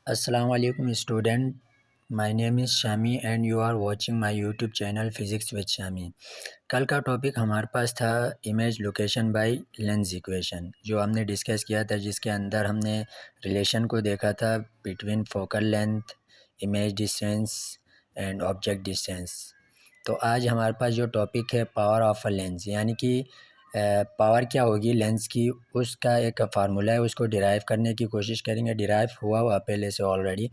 Assalamualaikum student, my name is Shami and you are watching my YouTube channel physics with Shami. कल का topic हमारे पास था image location by lens equation, जो हमने डिस्कस किया था, जिसके अंदर हमने रिलेशन को देखा था between focal length, image distance and object distance. तो आज हमारे पास जो टॉपिक है पावर ऑफ अ लेंस, यानी कि पावर क्या होगी लेंस की, उसका एक फार्मूला है, उसको डिराइव करने की कोशिश करेंगे। डिराइव हुआ पहले से ऑलरेडी,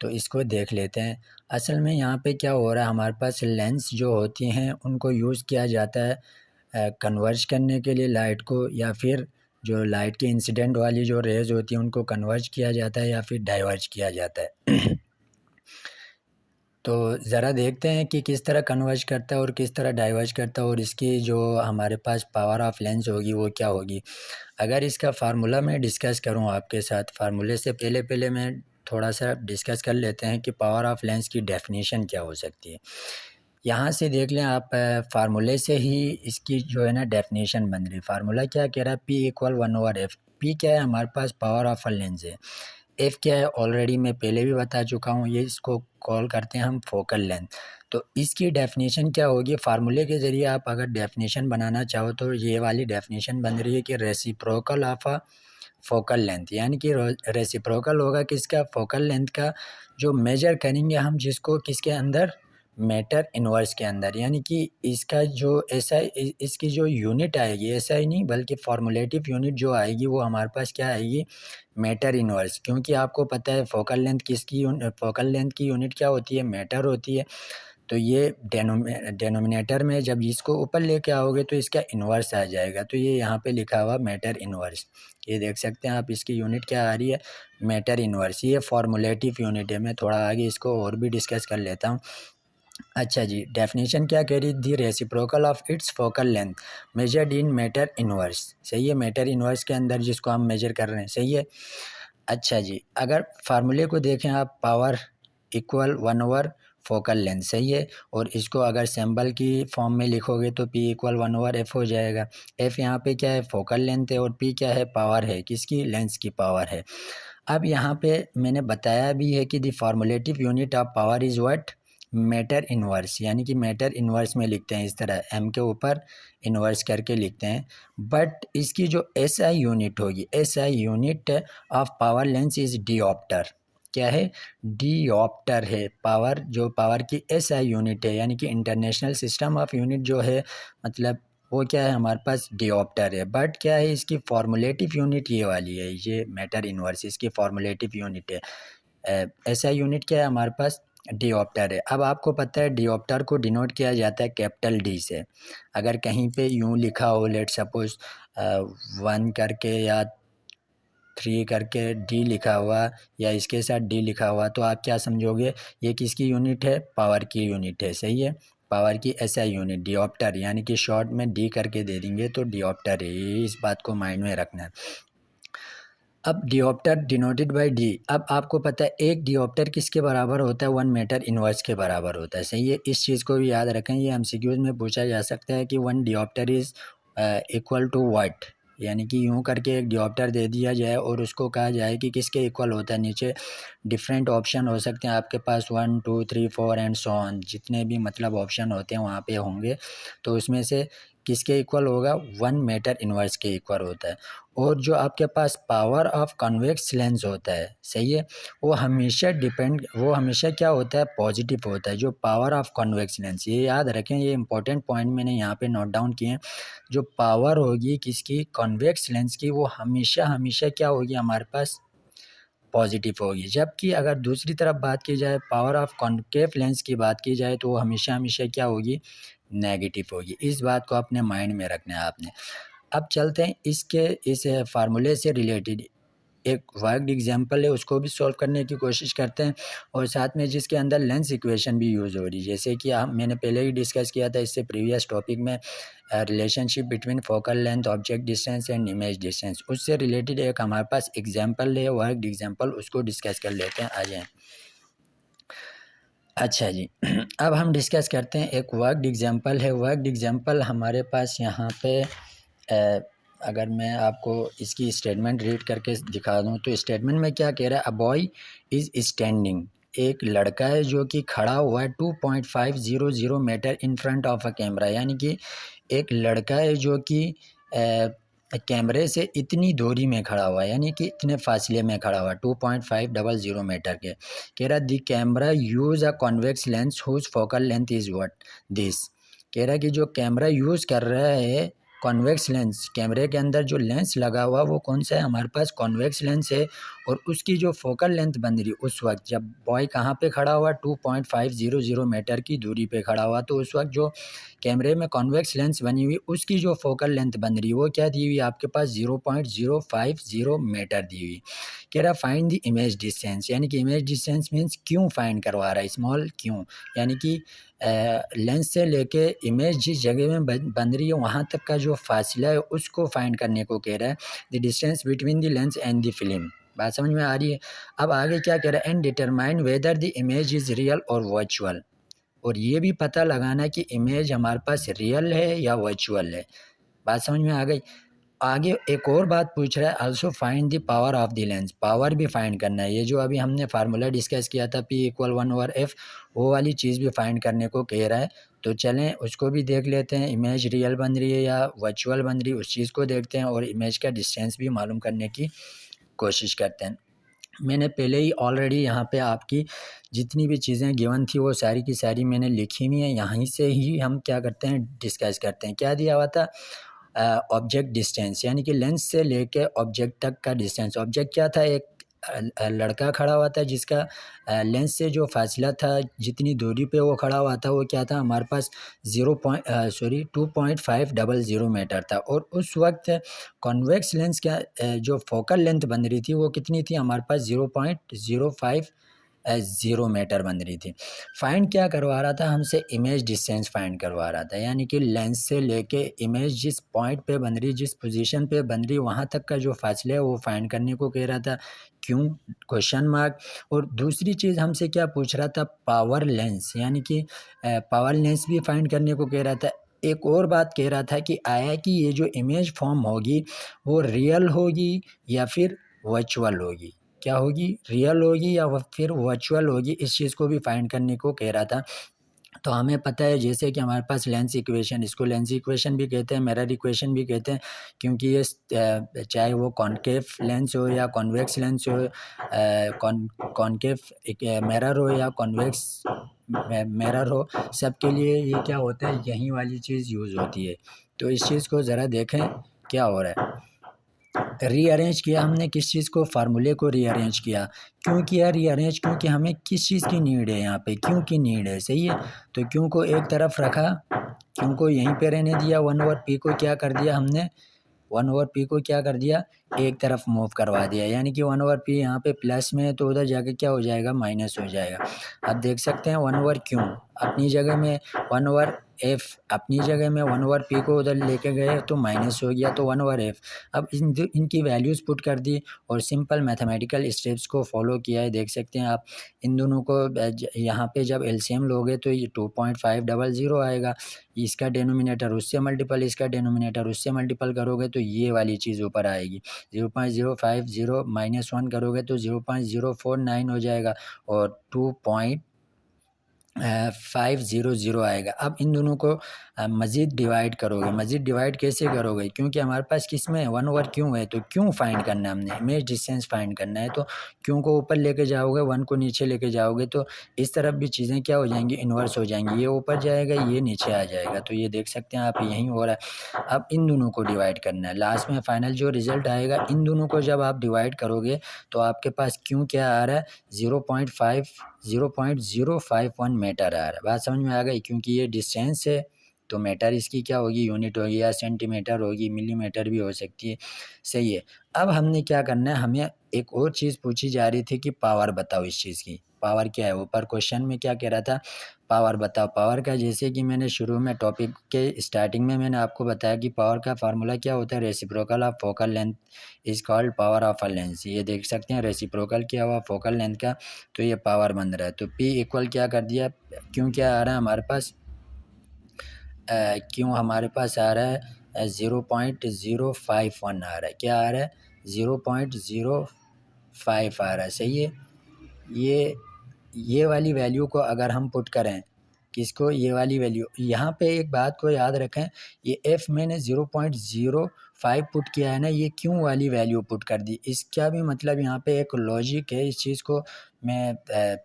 तो इसको देख लेते हैं। असल में यहाँ पे क्या हो रहा है, हमारे पास लेंस जो होती हैं उनको यूज़ किया जाता है कन्वर्ज करने के लिए लाइट को, या फिर जो लाइट की इंसिडेंट वाली जो रेज होती हैं उनको कन्वर्ज किया जाता है या फिर डाइवर्ज किया जाता है। तो ज़रा देखते हैं कि किस तरह कन्वर्ज करता है और किस तरह डाइवर्ज करता है, और इसकी जो हमारे पास पावर ऑफ लेंस होगी वो क्या होगी। अगर इसका फार्मूला मैं डिस्कस करूं आपके साथ, फार्मूले से पहले मैं थोड़ा सा डिस्कस कर लेते हैं कि पावर ऑफ लेंस की डेफिनेशन क्या हो सकती है। यहाँ से देख लें आप, फार्मूले से ही इसकी जो है ना डेफिनेशन बन रही। फार्मूला क्या कह रहा है, P इक्वल 1/f। P क्या है, हमारे पास पावर ऑफ अ लेंस है। एफ क्या है, ऑलरेडी मैं पहले भी बता चुका हूँ, ये इसको कॉल करते हैं हम फोकल लेंथ। तो इसकी डेफिनेशन क्या होगी, फार्मूले के ज़रिए आप अगर डेफिनेशन बनाना चाहो तो ये वाली डेफिनेशन बन रही है कि reciprocal of a focal length, यानी कि रेसिप्रोकल होगा किसका, फोकल लेंथ का, जो मेजर करेंगे हम जिसको किसके अंदर, मैटर इनवर्स के अंदर। यानी कि इसका जो ऐसा इसकी जो यूनिट आएगी, ऐसा ही नहीं बल्कि फॉर्मूलेटिव यूनिट जो आएगी वो हमारे पास क्या आएगी, मैटर इनवर्स। क्योंकि आपको पता है फोकल लेंथ फोकल लेंथ की यूनिट क्या होती है, मैटर होती है। तो ये डेनोमिनेटर में जब इसको ऊपर लेके आओगे तो इसका इन्वर्स आ जाएगा। तो ये यहाँ पे लिखा हुआ मैटर इन्वर्स, ये देख सकते हैं आप, इसकी यूनिट क्या आ रही है, मैटर इन्वर्स। ये फॉर्मूलेटिव यूनिट है। मैं थोड़ा आगे इसको और भी डिस्कस कर लेता हूँ। अच्छा जी, डेफिनेशन क्या कह रही थी, reciprocal of its focal length measured in matter inverse. सही है, मैटर इन्वर्स के अंदर जिसको हम मेजर कर रहे हैं। सही है। अच्छा जी, अगर फार्मूले को देखें आप, पावर इक्वल 1/, फोकल लेंथ। सही है। और इसको अगर सिंबल की फॉर्म में लिखोगे तो P इक्वल 1/f हो जाएगा। F यहाँ पे क्या है, फोकल लेंथ है, और P क्या है, पावर है, किसकी, लेंस की पावर है। अब यहाँ पे मैंने बताया भी है कि the formulative unit of power is what, metre inverse. यानी कि मैटर इन्वर्स में लिखते हैं, इस तरह m के ऊपर इन्वर्स करके लिखते हैं। बट इसकी जो SI यूनिट होगी, SI unit of power lens is dioptre. क्या है, डिऑप्टर है। पावर, जो पावर की SI यूनिट है, यानी कि इंटरनेशनल सिस्टम ऑफ यूनिट जो है, मतलब वो क्या है, हमारे पास डिऑप्टर है। बट क्या है, इसकी फॉर्मूलेटिव यूनिट ये वाली है, ये मैटर इन्वर्स इसकी फॉर्मूलेटिव यूनिट है। SI यूनिट क्या है हमारे पास, डिऑप्टर है। अब आपको पता है डिऑप्टर को डिनोट किया जाता है कैपिटल D से। अगर कहीं पे यूं लिखा हो, लेट सपोज 1 करके या 3 करके D लिखा हुआ, या इसके साथ D लिखा हुआ, तो आप क्या समझोगे, ये किसकी यूनिट है, पावर की यूनिट है। सही है, पावर की SI यूनिट डिऑप्टर, यानी कि शॉर्ट में D करके दे देंगे तो डिऑप्टर है। इस बात को माइंड में रखना है। अब डिऑप्टर डिनोटेड बाय D। अब आपको पता है एक डिऑप्टर किसके बराबर होता है, 1 मीटर इनवर्स के बराबर होता है। सही है, इस चीज़ को भी याद रखें, ये एमसीक्यूज में पूछा जा सकता है कि 1 डिऑप्टर इज इक्वल टू व्हाट। यानी कि यूं करके एक डिऑप्टर दे दिया जाए और उसको कहा जाए कि किसके इक्वल होता है। नीचे डिफरेंट ऑप्शन हो सकते हैं आपके पास, 1 2 3 4 एंड सो ऑन, जितने भी मतलब ऑप्शन होते हैं वहाँ पे होंगे। तो उसमें से किसके इक्वल होगा, 1 मीटर इनवर्स के इक्वल होता है। और जो आपके पास पावर ऑफ कन्वेक्स लेंस होता है, सही है, वो हमेशा क्या होता है, पॉजिटिव होता है, जो पावर ऑफ कन्वेक्स लेंस। ये याद रखें, ये इंपॉर्टेंट पॉइंट मैंने यहाँ पे नोट डाउन किए हैं। जो पावर होगी किसकी, कन्वेक्स लेंस की, वो हमेशा हमेशा क्या होगी हमारे पास, पॉजिटिव होगी। जबकि अगर दूसरी तरफ बात की जाए, पावर ऑफ कॉन्केव लेंस की बात की जाए, तो वो हमेशा हमेशा क्या होगी, नेगेटिव होगी। इस बात को अपने माइंड में रखना है आपने। अब चलते हैं इस फार्मूले से रिलेटेड एक वर्कड एग्जांपल है, उसको भी सॉल्व करने की कोशिश करते हैं, और साथ में जिसके अंदर लेंस इक्वेशन भी यूज़ हो रही है। जैसे कि मैंने पहले ही डिस्कस किया था इससे प्रीवियस टॉपिक में, relationship between focal length, object distance and image distance. उससे रिलेटेड एक हमारे पास एग्जाम्पल है, वर्कड एग्जाम्पल, उसको डिस्कस कर लेते हैं। आ जाएँ। अच्छा जी, अब हम डिस्कस करते हैं, एक वर्कड एग्जांपल है। वर्कड एग्जांपल हमारे पास यहाँ पे अगर मैं आपको इसकी स्टेटमेंट रीड करके दिखा दूं तो स्टेटमेंट में क्या कह रहा है, अ बॉय इज स्टैंडिंग, एक लड़का है जो कि खड़ा हुआ है 2.500 meter in front of a camera, यानी कि एक लड़का है जो कि कैमरे से इतनी दूरी में खड़ा हुआ है, यानी कि इतने फासले में खड़ा हुआ है 2.500 मीटर के। कह रहा the camera use a convex lens whose focal length is what this. कह रहा कि जो कैमरा यूज़ कर रहा है कॉन्वेक्स लेंस, कैमरे के अंदर जो लेंस लगा हुआ वो कौन सा है, हमारे पास कॉन्वेक्स लेंस है। और उसकी जो फोकल लेंथ बन रही उस वक्त जब बॉय कहाँ पे खड़ा हुआ, 2.500 मीटर की दूरी पे खड़ा हुआ, तो उस वक्त जो कैमरे में कॉन्वेक्स लेंस बनी हुई उसकी जो फोकल लेंथ बन रही वो क्या दी हुई आपके पास, 0.050 मीटर दी हुई। कह रहा फाइंड द इमेज डिस्टेंस, यानी कि इमेज डिस्टेंस मीन्स क्यों फाइंड करवा रहा है, स्मॉल क्यों, यानी कि लेंस से लेके इमेज जिस जगह में बन रही है वहाँ तक का जो फासला है उसको फाइंड करने को कह रहा है, the distance between the lens and the film. बात समझ में आ रही है। अब आगे क्या कह रहा है, and determine whether the image is real और वर्चुअल, और ये भी पता लगाना कि इमेज हमारे पास रियल है या वर्चुअल है। बात समझ में आ गई। आगे एक और बात पूछ रहा है, also find the power of the lens, power भी फाइंड करना है। ये जो अभी हमने फार्मूला डिस्कस किया था P=1/f, वो वाली चीज़ भी फाइंड करने को कह रहा है। तो चलें उसको भी देख लेते हैं, इमेज रियल बन रही है या वर्चुअल बन रही है उस चीज़ को देखते हैं, और इमेज का डिस्टेंस भी मालूम करने की कोशिश करते हैं। मैंने पहले ही ऑलरेडी यहाँ पे आपकी जितनी भी चीज़ें गिवन थी वो सारी की सारी मैंने लिखी हुई हैं, यहीं से ही हम क्या करते हैं, डिस्कस करते हैं। क्या दिया हुआ था, ऑब्जेक्ट डिस्टेंस, यानी कि लेंस से लेके ऑब्जेक्ट तक का डिस्टेंस। ऑब्जेक्ट क्या था, एक लड़का खड़ा हुआ था जिसका लेंस से जो फासला था, जितनी दूरी पे वो खड़ा हुआ था वो क्या था हमारे पास 2.500 मीटर था। और उस वक्त कॉन्वेक्स लेंस क्या जो फोकल लेंथ बन रही थी वो कितनी थी हमारे पास, 0.050 मीटर बन रही थी। फाइंड क्या करवा रहा था हमसे, इमेज डिस्टेंस फाइंड करवा रहा था, यानी कि लेंस से लेके इमेज जिस पॉइंट पे बन रही, जिस पोजीशन पे बन रही वहाँ तक का जो फासला है वो फाइंड करने को कह रहा था। क्यों, क्वेश्चन मार्क। और दूसरी चीज़ हमसे क्या पूछ रहा था, पावर लेंस, यानी कि पावर लेंस भी फाइंड करने को कह रहा था। एक और बात कह रहा था कि आया कि ये जो इमेज फॉर्म होगी वो रियल होगी या फिर वर्चुअल होगी, क्या होगी, रियल होगी या फिर वर्चुअल होगी, इस चीज़ को भी फाइंड करने को कह रहा था। तो हमें पता है जैसे कि हमारे पास लेंस इक्वेशन, इसको लेंस इक्वेशन भी कहते हैं, मिरर इक्वेशन भी कहते हैं, क्योंकि ये चाहे वो कॉनकेव लेंस हो या कॉन्वेक्स लेंस हो, कॉनकेव एक मिरर हो या कॉन्वेक्स मिरर हो, सबके लिए ये क्या होता है, यही वाली चीज़ यूज़ होती है। तो इस चीज़ को ज़रा देखें क्या हो रहा है। रीअरेंज किया हमने किस चीज़ को, फार्मूले को रीअरेंज किया। क्यों किया रीअरेंज, क्योंकि हमें किस चीज़ की नीड है, यहाँ पे क्यों की नीड है, सही है। तो क्यों को एक तरफ रखा, क्यों को यहीं पे रहने दिया, 1/p को क्या कर दिया हमने, 1/p को क्या कर दिया, एक तरफ मूव करवा दिया, यानी कि 1/p यहाँ पे प्लस में है तो उधर जाके क्या हो जाएगा, माइनस हो जाएगा। अब देख सकते हैं 1/q अपनी जगह में, 1/f अपनी जगह में, 1/p को उधर लेके गए तो माइनस हो गया, तो 1/f। अब इनकी वैल्यूज़ पुट कर दी और सिंपल मैथमेटिकल स्टेप्स को फॉलो किया है, देख सकते हैं आप। इन दोनों को यहाँ पे जब एलसीएम लोगे तो ये 2.500 आएगा, इसका डेनोमिनेटर उससे मल्टीपल, इसका डेनोमिनेटर उससे मल्टीपल करोगे तो ये वाली चीज़ ऊपर आएगी। 0.050 -1 करोगे तो 0.049 हो जाएगा और 500 आएगा। अब इन दोनों को मज़ीद डिवाइड करोगे, मज़ीद डिवाइड कैसे करोगे, क्योंकि हमारे पास किस में है, 1/क्यों है, तो क्यों फाइंड करना है हमने, इमेज डिस्टेंस फाइंड करना है। तो क्यों को ऊपर लेके जाओगे, 1 को नीचे लेके जाओगे तो इस तरफ भी चीज़ें क्या हो जाएंगी, इन्वर्स हो जाएंगी, ये ऊपर जाएगा ये नीचे आ जाएगा। तो ये देख सकते हैं आप, यहीं हो रहा है। अब इन दोनों को डिवाइड करना है, लास्ट में फाइनल जो रिजल्ट आएगा इन दोनों को जब आप डिवाइड करोगे तो आपके पास क्यों क्या आ रहा है, 0.051 मीटर आ रहा है। बात समझ में आ गई, क्योंकि ये डिस्टेंस है तो मीटर इसकी क्या होगी, यूनिट होगी, या सेंटीमीटर होगी, मिलीमीटर भी हो सकती है, सही है। अब हमने क्या करना है, हमें एक और चीज़ पूछी जा रही थी कि पावर बताओ इस चीज़ की, पावर क्या है, ऊपर क्वेश्चन में क्या कह रहा था, पावर बताओ। पावर का जैसे कि मैंने शुरू में टॉपिक के स्टार्टिंग में मैंने आपको बताया कि पावर का फार्मूला क्या होता है, reciprocal of focal length is called power of a lens. ये देख सकते हैं रेसिप्रोकल क्या हुआ फोकल लेंथ का, तो ये पावर बन रहा है। तो P इक्वल क्या कर दिया, क्यों क्या आ रहा है हमारे पास, क्यों हमारे पास आ रहा है 0.051 आ रहा है। क्या आ रहा है? 0.05 आ रहा है। सही है। ये वाली वैल्यू को अगर हम पुट करें, किसको? ये वाली वैल्यू। यहाँ पे एक बात को याद रखें, ये एफ मैंने 0.05 पुट किया है ना, ये क्यों वाली वैल्यू पुट कर दी, इसका भी मतलब यहाँ पे एक लॉजिक है। इस चीज़ को मैं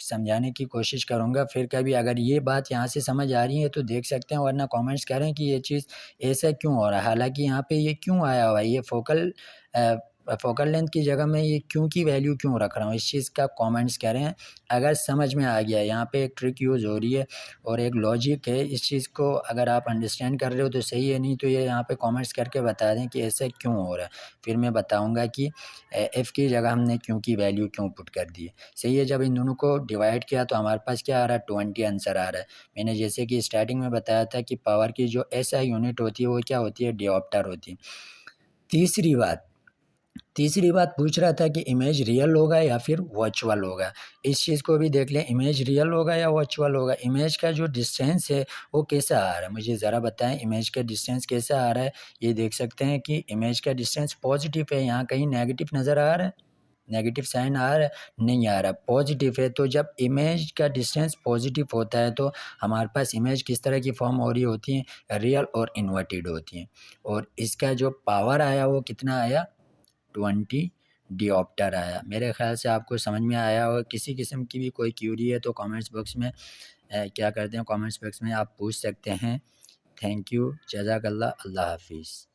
समझाने की कोशिश करूँगा। फिर कभी अगर ये बात यहाँ से समझ आ रही है तो देख सकते हैं, वरना कमेंट्स करें कि ये चीज़ ऐसा क्यों हो रहा है। हालांकि यहाँ पे ये क्यों आया हुआ है, ये फोकल लेंथ की जगह में ये क्यों की वैल्यू क्यों रख रहा हूँ, इस चीज़ का कमेंट्स करें अगर समझ में आ गया। यहाँ पे एक ट्रिक यूज़ हो रही है और एक लॉजिक है। इस चीज़ को अगर आप अंडरस्टैंड कर रहे हो तो सही है, नहीं तो ये यहाँ पे कमेंट्स करके बता दें कि ऐसा क्यों हो रहा है। फिर मैं बताऊँगा कि एफ़ की जगह हमने क्यों की वैल्यू क्यों पुट कर दी है। सही है। जब इन दोनों को डिवाइड किया तो हमारे पास क्या आ रहा है? 20 आंसर आ रहा है। मैंने जैसे कि स्टार्टिंग में बताया था कि पावर की जो एसआई यूनिट होती है वो क्या होती है? डिओप्टर होती है। तीसरी बात पूछ रहा था कि इमेज रियल होगा या फिर वर्चुअल होगा। इस चीज़ को भी देख लें, इमेज रियल होगा या वर्चुअल होगा। इमेज का जो डिस्टेंस है वो कैसा आ रहा है, मुझे ज़रा बताएं। इमेज का डिस्टेंस कैसा आ रहा है? ये देख सकते हैं कि इमेज का डिस्टेंस पॉजिटिव है। यहाँ कहीं नेगेटिव नज़र आ रहा है? नेगेटिव साइन आ रहा है? नहीं आ रहा, पॉजिटिव है। तो जब इमेज का डिस्टेंस पॉजिटिव होता है तो हमारे पास इमेज किस तरह की फॉर्म हो रही होती हैं? रियल और इन्वर्टेड होती हैं। और इसका जो पावर आया वो कितना आया? 20 डिओप्टर आया। मेरे ख्याल से आपको समझ में आया होगा। किसी किस्म की भी कोई क्यूरी है तो कमेंट्स बॉक्स में क्या करते हैं, कमेंट्स बॉक्स में आप पूछ सकते हैं। थैंक यू, जज़ाकल्लाह, अल्लाह हाफिज़।